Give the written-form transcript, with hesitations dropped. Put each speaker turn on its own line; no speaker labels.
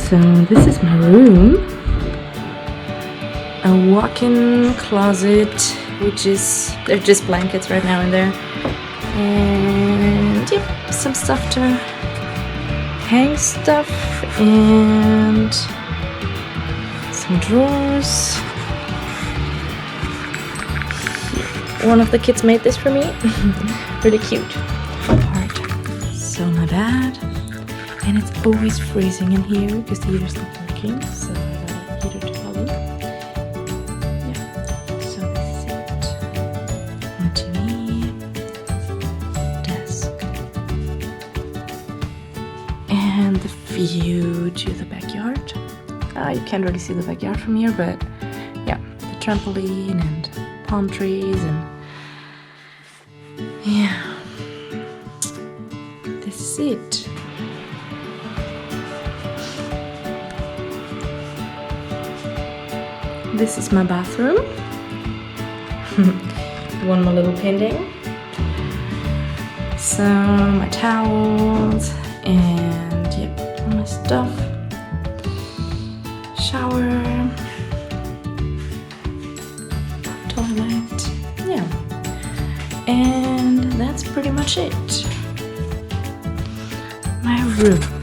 So this is my room. A walk-in closet, which is, they're just blankets right now in there. And yep, some stuff to hang stuff and some drawers. One of the kids made this for me. Really cute. Alright, so my bed. And it's always freezing in here because the heater's not working, so I got a heater to plug in. Yeah, so this is it. My TV, desk, and the view to the backyard. You can't really see the backyard from here, but yeah, the trampoline and palm trees and yeah, this is it. This is my bathroom. One more little painting. So my towels and yep, all my stuff. Shower. Toilet. Yeah. And that's pretty much it. My room.